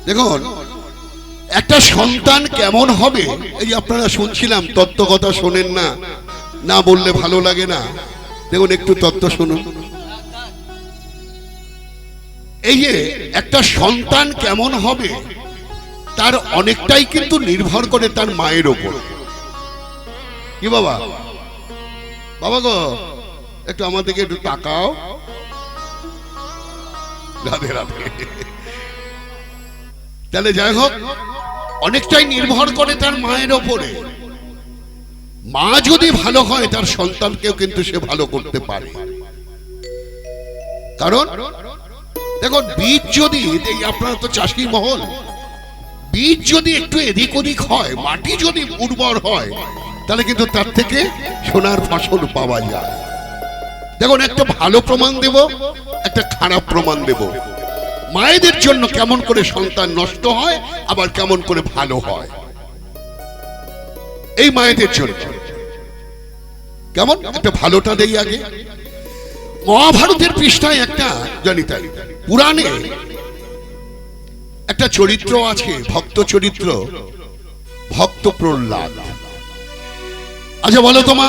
দেখুন একটা সন্তান কেমন হবে, এই যে আপনারা শুনছিলাম, তত্ত্ব কথা শোনেন না, না বললে ভালো লাগে না। দেখুন একটু তত্ত্ব শুনুন। এই যে একটা সন্তান কেমন হবে তার অনেকটাই কিন্তু নির্ভর করে তার মায়ের ওপর। কি বাবা, বাবা গো একটু আমাদেরকে একটু তাকাও। রাধে রাধে। তাহলে যাই হোক, অনেকটাই নির্ভর করে তার মায়ের ওপরে। মা যদি ভালো হয় তার সন্তানকেও কিন্তু সে ভালো করতে পারে। কারণ দেখুন বীজ যদি, আপনারা তো চাষি মহল, বীজ যদি একটু এদিক ওদিক হয়, মাটি যদি উর্বর হয়, তাহলে কিন্তু তার থেকে সোনার ফসল পাওয়া যায়। দেখুন একটা ভালো প্রমাণ দেব, একটা খারাপ প্রমাণ দেব। মায়েদের জন্য কেমন করে সন্তান নষ্ট হয়, আবার কেমন করে ভালো হয়, এই মায়েদের জন্য কেমন একটা ভালোটা দেই আগে। মহাভারতের পৃষ্ঠায় একটা জানি তাই পুরাণে একটা চরিত্র আছে, ভক্ত চরিত্র, ভক্ত প্রহ্লাদ। আচ্ছা বলো তোমা,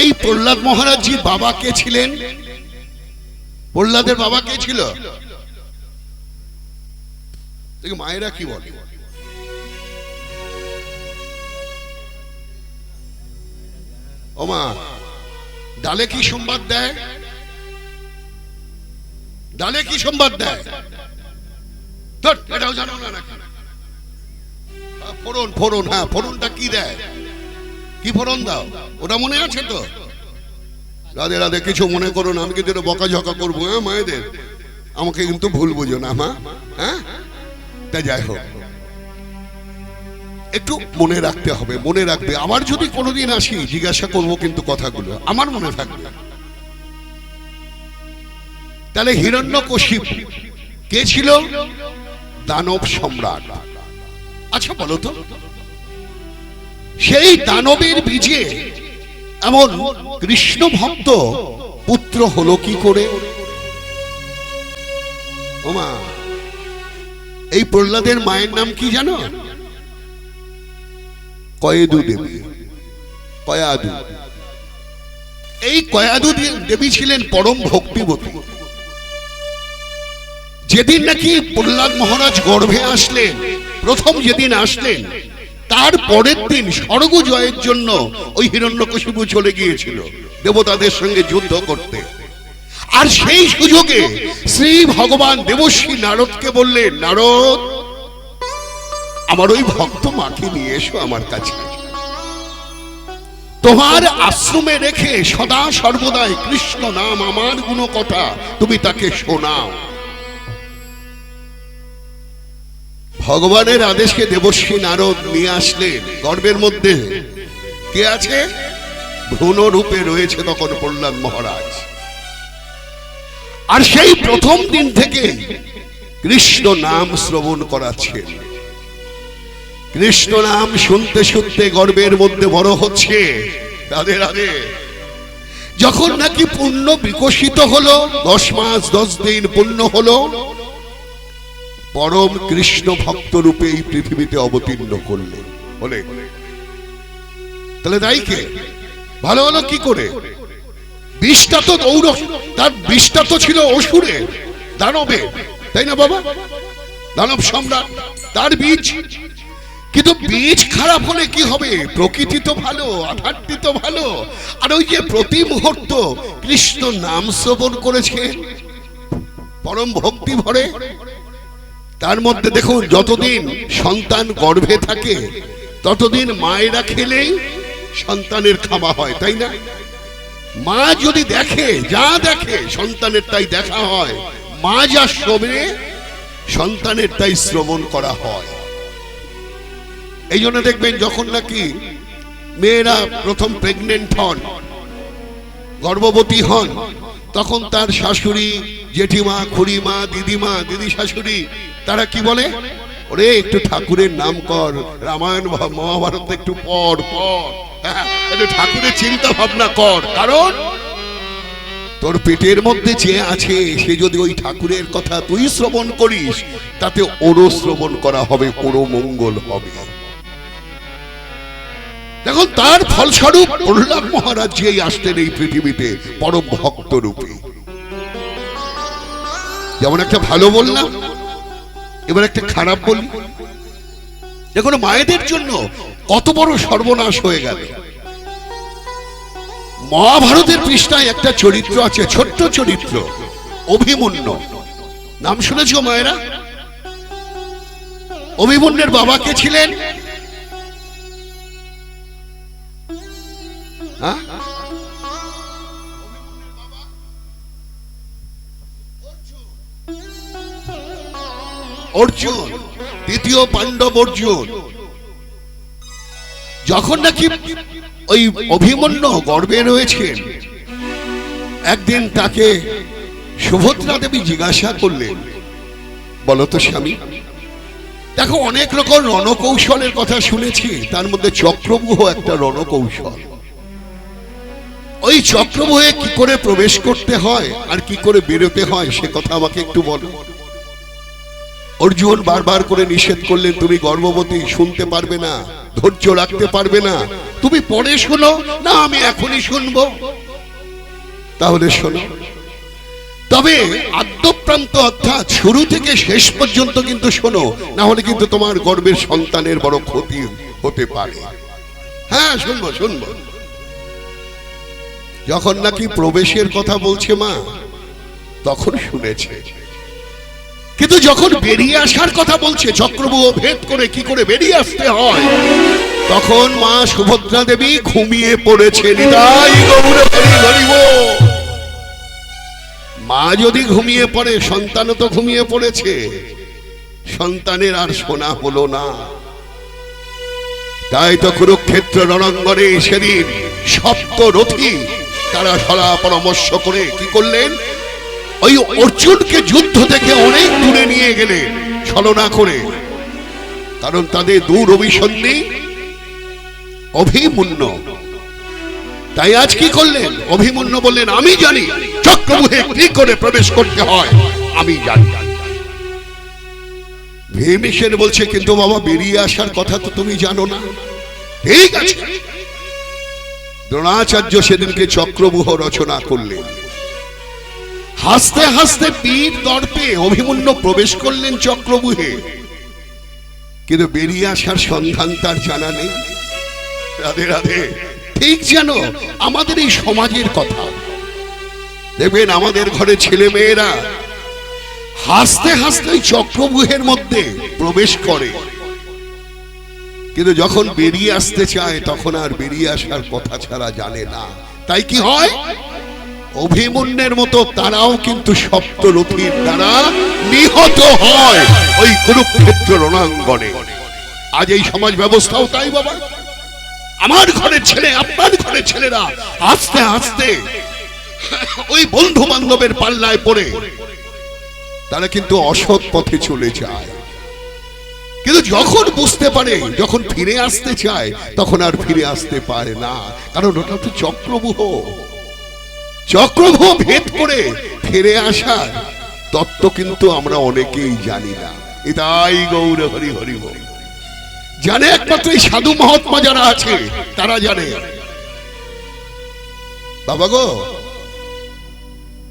এই প্রহ্লাদ মহারাজজির বাবা কে ছিলেন? প্রহ্লাদের বাবা কে ছিল? মায়েরা কি বলে? ও মা, ডালে কি সংবাদ দেয়? ডালে কি সংবাদ দেয়? এটাও জানো না নাকি? ফোড়ন, ফোড়ন, হ্যাঁ ফোড়নটা কি দেয়? কি ফোড়ন দাও, ওটা মনে আছে তো? রাধে রাধে, কিছু মনে করো না, আমি কিন্তু বকাঝকা করবো। হ্যাঁ মায়েদের, আমাকে কিন্তু ভুল বুঝো না মা। হ্যাঁ, তা যাই হোক, একটু মনে রাখতে হবে, মনে রাখবে। আবার যদি কোনোদিন আসি জিজ্ঞাসা করবো কিন্তু কথাগুলো আমার মনে থাকবে। তাহলে হিরণ্যকশিপু কে ছিল? দানব সম্রাট। আচ্ছা বলো তো, সেই দানবের বীজে এমন কৃষ্ণ ভক্ত পুত্র হলো কি করে? ওমা, এই প্রহ্লাদের মায়ের নাম কি জানো? কয়েদু দেবী। কয়াদু। এই কয়াদু দেবী ছিলেন পরম ভক্তিবতী। যেদিন নাকি প্রহ্লাদ মহারাজ গর্ভে আসলেন, প্রথম যেদিন আসলেন, তার পরের দিন স্বর্গ জয়ের জন্য ওই হিরণ্যকশিপু চলে গিয়েছিল দেবতাদের সঙ্গে যুদ্ধ করতে। আর সেই সুযোগে শ্রী ভগবান দেবশ্রী নারদকে বললেন, নারদ, আমার ওই ভক্ত মাকে নিয়ে এসো আমার কাছে। তোমার আশ্রমে রেখে সদা সর্বদাই কৃষ্ণ নাম আমার গুণ কথা তুমি তাকে শোনাও। ভগবানের আদেশে দেবশ্রী নারদ নিয়ে আসলেন। গর্ভের মধ্যে কে আছে? ভ্রূণ রূপে রয়েছে তখন প্রহ্লাদ মহারাজ। আর সেই প্রথম দিন থেকে কৃষ্ণ নাম শ্রবণ করাচ্ছেন। কৃষ্ণ নাম শুনতে শুনতে গর্ভের মধ্যে বড় হচ্ছে। রাধে রাধে। যখন নাকি পূর্ণ বিকশিত হলো, 10 মাস 10 দিন পূর্ণ হলো, পরম কৃষ্ণ ভক্ত রূপে এই পৃথিবীতে অবতীর্ণ করলেন। বলে তাহলে তাই কে ভালো হলো কি করে? বিষটা তো দৌড়, তার বিষটা তো ছিল অসুরে, দানবে, তাই না বাবা? দানব সম্রাট, তার বীজ। কিন্তু বীজ খারাপ হলে কি হবে? প্রকৃতি তো ভালো, আধারটি তো ভালো। আর ওই যে প্রতি মুহূর্ত কৃষ্ণ নাম শ্রবণ করেছে পরম ভক্তি ভরে, তার মধ্যে দেখুন যতদিন সন্তান গর্ভে থাকে ততদিন মায়েরা খেলেই সন্তানের খাওয়া হয়, তাই না? মা যদি দেখে, যা দেখে সন্তানের তাই দেখা হয়। মা যা শোনে সন্তানের তাই শ্রবণ করা হয়। এই জন্য দেখবেন যখন নাকি মেয়েরা প্রথম প্রেগনেন্ট হন, গর্ভবতী হন, তখন তার শাশুড়ি, জেঠিমা, খুড়িমা, দিদিমা, দিদি শাশুড়ি, তারা কি বলে? ওরে একটু ঠাকুরের নাম কর, রামায়ণ মহাভারত একটু পড়, একটু ঠাকুরের চিন্তা ভাবনা কর। কারণ তোর পেটের মধ্যে যে আছে সে যদি ওই ঠাকুরের কথা তুই শ্রবণ করিস, তাতে ওরও শ্রবণ করা হবে, ওরও মঙ্গল হবে। দেখুন তার ফলস্বরূপ প্রহ্লাদ মহারাজ যে আসতেন এই পৃথিবীতে পরম ভক্ত রূপে। যেমন একটা ভালো বললাম, এবার একটা খারাপ বলি। দেখুন মায়েদের জন্য কত বড় সর্বনাশ হয়ে গেল। মহাভারতের পৃষ্ঠায় একটা চরিত্র আছে, ছোট্ট চরিত্র, অভিমন্যু। নাম শুনেছ মায়েরা? অভিমন্যুর বাবা কে ছিলেন? অর্জুন, দ্বিতীয় পাণ্ডব অর্জুন। যখন নাকি ওই অভিমন্যু গর্ভে রয়েছেন, একদিন তাকে সুভদ্রা দেবী জিজ্ঞাসা করলেন, বলতো স্বামী, দেখো অনেক রকম রণকৌশলের কথা শুনেছি, তার মধ্যে চক্রব্যূহ একটা রণকৌশল। ওই চক্রব্যূহে কি করে প্রবেশ করতে হয় আর কি করে বেরোতে হয় সে কথা আমাকে একটু বলো। অর্জুন বারবার করে নিষেধ করলেন, তুমি গর্ভবতী, শুনতে পারবে না, ধৈর্য রাখতে পারবে না, তুমি পরে শোনো না, আমি এখনই শুনবো। তাহলে শোনো, তবে আদ্যপ্রান্ত অর্থাৎ শুরু থেকে শেষ পর্যন্ত কিন্তু শোনো, না হলে কিন্তু তোমার গর্ভের সন্তানের বড় ক্ষতি হতে পারে। হ্যাঁ শুনবো শুনবো। যখন নাকি প্রবেশের কথা বলছে মা, তখন শুনেছে, কিন্তু যখন বেরিয়ে আসার কথা বলছে, চক্রব্যূহ ভেদ করে কি করে বেরিয়ে আসতে হয়, তখন মা সুভদ্রা দেবী ঘুমিয়ে পড়েছে। নিতাই গৌর হরি হরি বল। মা যদি ঘুমিয়ে পড়ে, সন্তানও তো ঘুমিয়ে পড়েছে, সন্তানের আর শোনা হলো না। তাই তো কুরুক্ষেত্র রণাঙ্গনে সেদিন সপ্তরথী তারা সলা পরামর্শ করে কি করলেন, ওই অর্জুনকে যুদ্ধ থেকে অনেক দূরে নিয়ে গেলেন ছলনা করে। কারণ তাদের দূর অভিসন্ধি অভিমন্যু। তাই আজ কি করলেন, অভিমন্যু বললেন, আমি জানি চক্রব্যূহে কি করে প্রবেশ করতে হয়, আমি জানি। ভীমসেন বলছে, কিন্তু বাবা বেরিয়ে আসার কথা তো তুমি জানো না। ঠিক আছে। দ্রোণাচার্য সেদিনকে চক্রব্যূহ রচনা করলেন। হাসতে হাসতে পীর দর্পে অভিমন্যু প্রবেশ করলেন চক্রব্যূহে, কিন্তু বেরিয়ে আসার সন্ধান তার জানা নেই। রাধে রাধে। ঠিক যেন আমাদের এই সমাজের কথা দেখবেন, আমাদের ঘরে ছেলে মেয়েরা হাসতে হাসতে চক্রব্যূহের মধ্যে প্রবেশ করে, কিন্তু যখন বেরিয়ে আসতে চায় তখন আর বেরিয়ে আসার কথা ছাড়া জানে না। তাই কি হয়, অভিমন্যুর মতো তারাও কিন্তু সপ্তরথীর দ্বারা নিহত হয় ওই কুরুক্ষেত্র রণাঙ্গনে। আজ এই সমাজ ব্যবস্থাও তাই বাবা। আমার ঘরের ছেলে, আপনার ঘরের ছেলেরা আস্তে আস্তে ওই বন্ধু বান্ধবের পাল্লায় পড়ে তারা কিন্তু অসৎ পথে চলে যায়। কিন্তু যখন বুঝতে পারে, যখন ফিরে আসতে চায়, তখন আর ফিরে আসতে পারে না। কারণ ওটা তো চক্রব্যূহ। চক্রব্যূহ ভেদ করে ফিরে আসার তত্ত্ব কিন্তু আমরা অনেকেই জানি না। এটাই গৌর হরি হরি বল। জানে একমাত্র এই সাধু মহাত্মা যারা আছে তারা জানে। বাবা গো,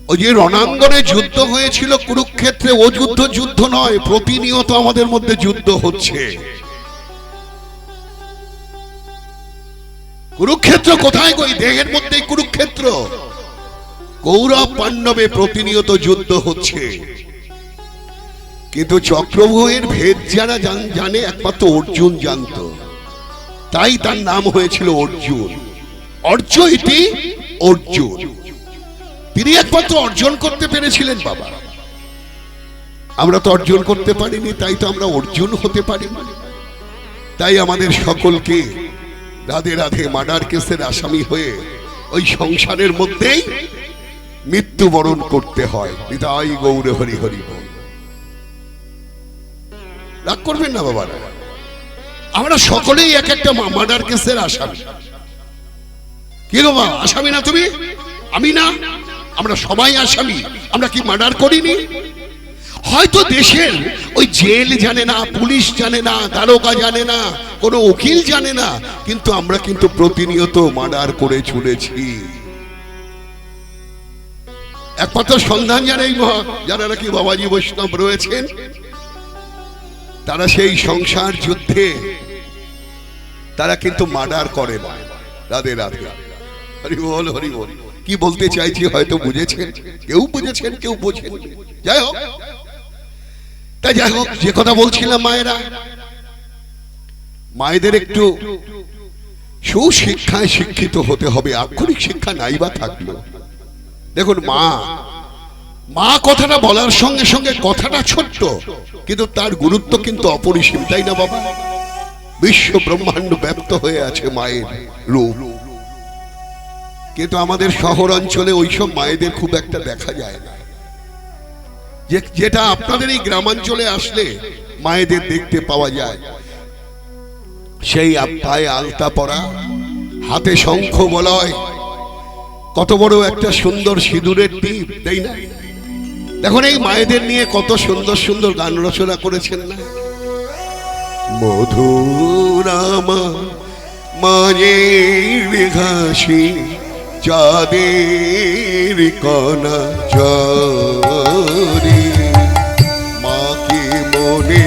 ওই যে রণাঙ্গনে যুদ্ধ হয়েছিল কুরুক্ষেত্রে, ও যুদ্ধ নয়, প্রতিনিয়ত আমাদের মধ্যে যুদ্ধ হচ্ছে। কুরুক্ষেত্র কোথায় গো? দেহের মধ্যে কুরুক্ষেত্র। কৌরব পাণ্ডবে প্রতিনিয়ত যুদ্ধ হচ্ছে, কিন্তু চক্রব্যূহের ভেদ যারা জানে একমাত্র অর্জুন জানত। তাই তার নাম হয়েছিল অর্জুন। অর্জ ইতি অর্জুন। তিনি একমাত্র অর্জন করতে পেরেছিলেন বাবা। আমরা তো অর্জন করতে পারিনি, তাই তো আমরা অর্জুন হতে পারিনি। তাই আমাদের সকলকে রাধে রাধে মার্ডার কেসের আসামি হয়ে ওই সংসারের মধ্যেই মৃত্যুবরণ করতে হয়। নিতাই গৌর হরি হরি বল। রাগ করবেন না বাবারা, আমরা সকলেই এক একটা মার্ডার কেসের আসামি। কি গো মা, আসামি না তুমি? আমি না? আমরা সবাই আসামি। আমরা কি মার্ডার করিনি? হয়তো দেশের ওই জেল জানে না, পুলিশ জানে না, দারোগা জানে না, কোনো উকিল জানে না, কিন্তু আমরা কিন্তু প্রতিনিয়ত মার্ডার করে চলেছি। একমাত্র সন্ধান জানে যারা নাকি বাবাজি বৈষ্ণব রয়েছেন, তারা সেই সংসার যুদ্ধে তারা কিন্তু মার্ডার করে না। রাধে রাধে, হরি বল হরি বল। কি বলতে চাইছি হয়তো বুঝেছেন, কেউ বুঝেছেন কেউ বোঝেন। যাই হোক, তাই যাই হোক, যে কথা বলছিলাম, মায়েরা, মায়েদের একটু সুশিক্ষায় শিক্ষিত হতে হবে। আক্ষরিক শিক্ষা নাই বা থাকলো। দেখুন, মা মা কথাটা বলার সঙ্গে সঙ্গে কথাটা ছোট্ট, কিন্তু তার গুরুত্ব কিন্তু অপরিসীম, তাই না বাবা? বিশ্ব ব্রহ্মাণ্ড ব্যাপ্ত হয়ে আছে মায়ের রূপ, কিন্তু আমাদের শহর অঞ্চলে ওইসব মায়েদের খুব একটা দেখা যায় না। যেটা আপনাদের এই গ্রামাঞ্চলে আসলে মায়েদের দেখতে পাওয়া যায়, সেই পায়ে আলতা পরা, হাতে শঙ্খ বলয়, কত বড় একটা সুন্দর সিঁদুরের টিপ, তাই না? দেখুন, এই মায়েদের নিয়ে কত সুন্দর সুন্দর গান রচনা করেছেন না? মধুর আমার মায়ের ঘাসি, চাঁদের কণা ঝরে, মাকে মনে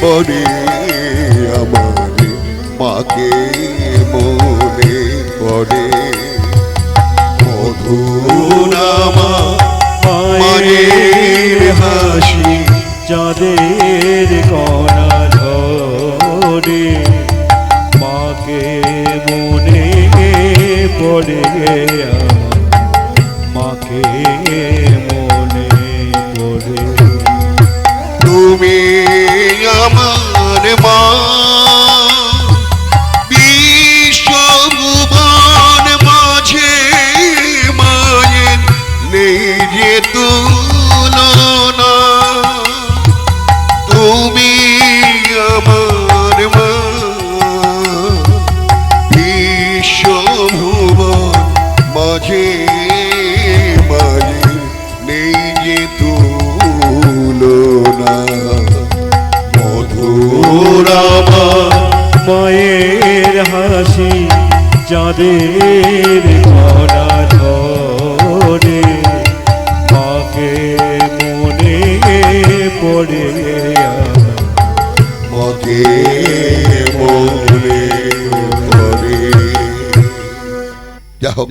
পড়ে আমার, মাকে মনে পড়ে। মধুর আমার মায়ের হাসি, চাঁদের কণা ঝরে, মাকে মনে পড়ে আমার, মাকে মনে পড়ে। তুমি আমার মা, বিশ্বভুবন মাঝে মায়ের নেই যে তুলনা। তুমি আমার মা, বিশ্বভুবন মাঝে মায়ের নেই যে তুলনা। মধুর আমার মায়ের হাসি, চাঁদের কণা ঝরে, মাকে মনে পড়ে আমার, মাকে মনে পড়ে। যা হোক,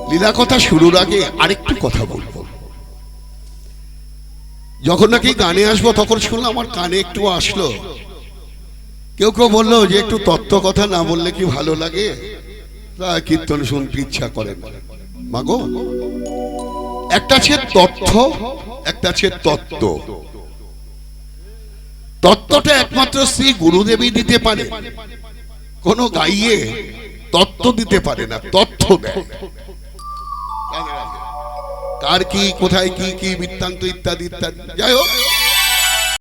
লীলা কথা শুরুর আগে আরেকটু কথা বলবো। যখন নাকি গানে আসবো তখন শুনলাম, আমার কানে একটু আসলো, কেউ কেউ বললো যে একটু তত্ত্ব কথা না বললে কি ভালো লাগে, তা কীর্তন শুনতে ইচ্ছা করে না। মাগো, একটা আছে তথ্য, একটা আছে তত্ত্ব। তত্ত্বটা একমাত্র শ্রী গুরুদেবই দিতে পারে, কোন গাইয়ে তত্ত্ব দিতে পারে না, তথ্য দেয়। কার কি, কোথায় কি কি বৃত্তান্ত ইত্যাদি ইত্যাদি। যাই হোক,